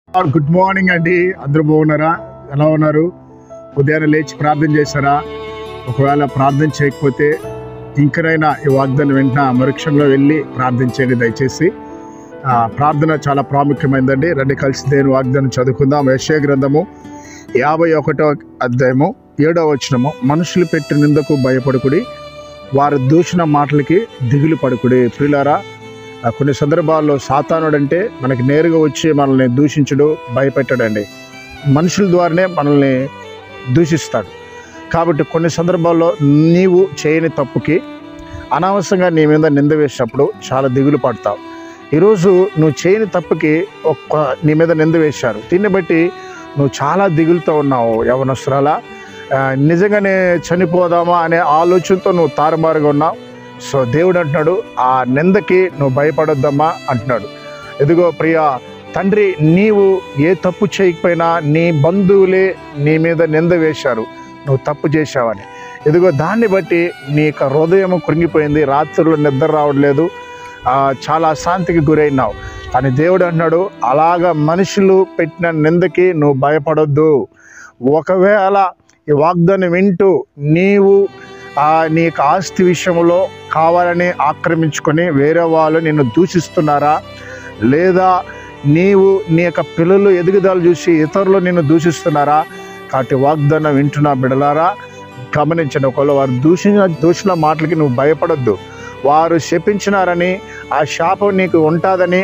Good morning అండి. అందరూ బాగున్నారా? ఎలా ఉన్నారు? ఉదయాన్నే లేచి ప్రార్థన చేశారా? ఒకవేళ ప్రార్థన చేయకపోతే ఇంకనైనా ఈ వాగ్దానం వెంటనే మరుక్షంలో వెళ్ళి ప్రార్థించండి దయచేసి. ప్రార్థన చాలా ప్రాముఖ్యమైనదండి. రండి కలిసి దేవుని వాగ్దానం చదువుకుందాం. యెషయా గ్రంథము 51వ అధ్యాయము 7వ వచనము. మనుషులు పెట్టిన నిందకు భయపడుకుడి, వారు దూషణ మాటలకి దిగులు పడుకుడి. ప్రియులారా, కొన్ని సందర్భాల్లో సాతానుడు అంటే మనకి నేరుగా వచ్చి మనల్ని దూషించడు, భయపెట్టడండి. మనుషుల ద్వారానే మనల్ని దూషిస్తాడు. కాబట్టి కొన్ని సందర్భాల్లో నీవు చేయని తప్పుకి అనవసరంగా నీ మీద నింద వేసినప్పుడు చాలా దిగులు పడతావు. ఈరోజు నువ్వు చేయని తప్పుకి నీ మీద నింద వేశారు, దీన్ని బట్టి నువ్వు చాలా దిగులుతో ఉన్నావు. యవనస్తురాలా, నిజంగానే చనిపోదామా అనే ఆలోచనతో నువ్వు తారుమారుగా ఉన్నావు. సో దేవుడు అంటున్నాడు, ఆ నిందకి నువ్వు భయపడొద్దమ్మా అంటున్నాడు. ఎదుగో ప్రియా తండ్రి, నీవు ఏ తప్పు చేయకపోయినా నీ బంధువులే నీ మీద నింద వేశారు, నువ్వు తప్పు చేశావని. ఎదుగో దాన్ని బట్టి నీ యొక్క హృదయం కృంగిపోయింది, రాత్రులు నిద్ర రావట్లేదు, చాలా అశాంతికి గురైనావు. కానీ దేవుడు అంటున్నాడు, అలాగా మనుషులు పెట్టిన నిందకి నువ్వు భయపడొద్దు. ఒకవేళ ఈ వాగ్దానం వింటూ నీవు నీ యొక్క ఆస్తి విషయంలో కావాలని ఆక్రమించుకొని వేరే వాళ్ళు నిన్ను దూషిస్తున్నారా, లేదా నీవు నీ యొక్క పిల్లలు ఎదుగుదల చూసి ఇతరులు నిన్ను దూషిస్తున్నారా? కాబట్టి వాగ్దానం వింటున్న బిడలారా గమనించండి. ఒకవేళ వారు దూషణ మాటలకి నువ్వు భయపడొద్దు. వారు శపించినారని ఆ శాపం నీకు ఉంటుందని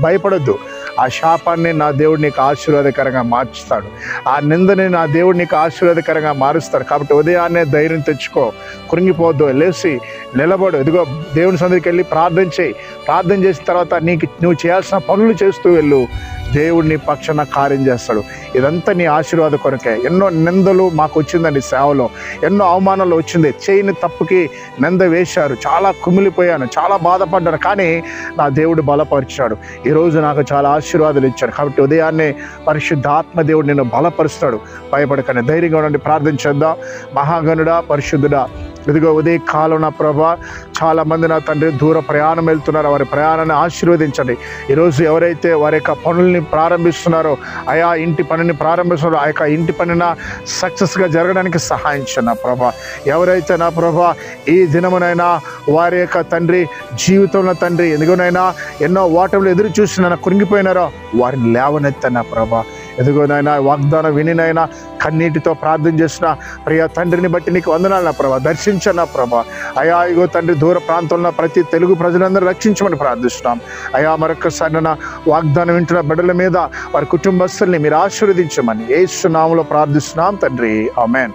భయపడొద్దు. ఆ శాపాన్ని నా దేవుడు నీకు ఆశీర్వాదకరంగా మార్చుతాడు. ఆ నిందని నా దేవుడు నీకు ఆశీర్వాదకరంగా మారుస్తాడు. కాబట్టి ఉదయాన్నే ధైర్యం తెచ్చుకో, కృంగిపోద్దు, లేచి నిలబడు. ఇదిగో దేవుని సన్నిధికి వెళ్ళి ప్రార్థన చేయి. ప్రార్థన చేసిన తర్వాత నువ్వు చేయాల్సిన పనులు చేస్తూ వెళ్ళు. దేవుడు నీ పక్షాన కార్యం చేస్తాడు. ఇదంతా నీ ఆశీర్వాద కొరకే. ఎన్నో నిందలు మాకు వచ్చిందండి సేవలో, ఎన్నో అవమానాలు వచ్చింది. చేయని తప్పుకి నింద వేశారు, చాలా కుమిలిపోయాను, చాలా బాధపడ్డాను. కానీ నా దేవుడు బలపరిచాడు. ఈరోజు నాకు చాలా ఆశీర్వాదాలు ఇచ్చాడు. కాబట్టి ఉదయాన్నే పరిశుద్ధాత్మ దేవుడు నిన్ను బలపరుస్తాడు. భయపడకండి, ధైర్యంగా ఉండండి. ప్రార్థన చేద్దాం. మహాగణుడా, పరిశుద్ధుడా, ఇదిగో ఉదయ కాలం నా ప్రభా, చాలామంది నా తండ్రి దూర ప్రయాణం వెళ్తున్నారు, వారి ప్రయాణాన్ని ఆశీర్వదించండి. ఈరోజు ఎవరైతే వారి యొక్క పనుల్ని ప్రారంభిస్తున్నారో, ఇంటి పనిని ప్రారంభిస్తున్నారో, ఆ యొక్క ఇంటి పనిన సక్సెస్గా జరగడానికి సహాయించండి నా ప్రభా. ఎవరైతే నా ప్రభా ఈ దినమునైనా వారి యొక్క తండ్రి జీవితంలో తండ్రి ఎందుకోనైనా ఎన్నో ఓటములు ఎదురు చూసిన కృంగిపోయినారో వారిని లేవనెత్తా నా ప్రభా. ఎదుగోనైనా వాగ్దానం వినినైనా కన్నీటితో ప్రార్థన చేసిన ప్రియ తండ్రిని బట్టి నీకు వందనాలు నా ప్రభా. దర్శించను నా ప్రభా. ఇగో తండ్రి దూర ప్రాంతంలో ప్రతి తెలుగు ప్రజలందరూ రక్షించమని ప్రార్థిస్తున్నాం. మరొకసారి నా వాగ్దానం వింటున్న బిడ్డల మీద వారి కుటుంబస్తుల్ని మీరు ఆశీర్వదించమని యేసు నామములో ప్రార్థిస్తున్నాం తండ్రి. ఆమేన్.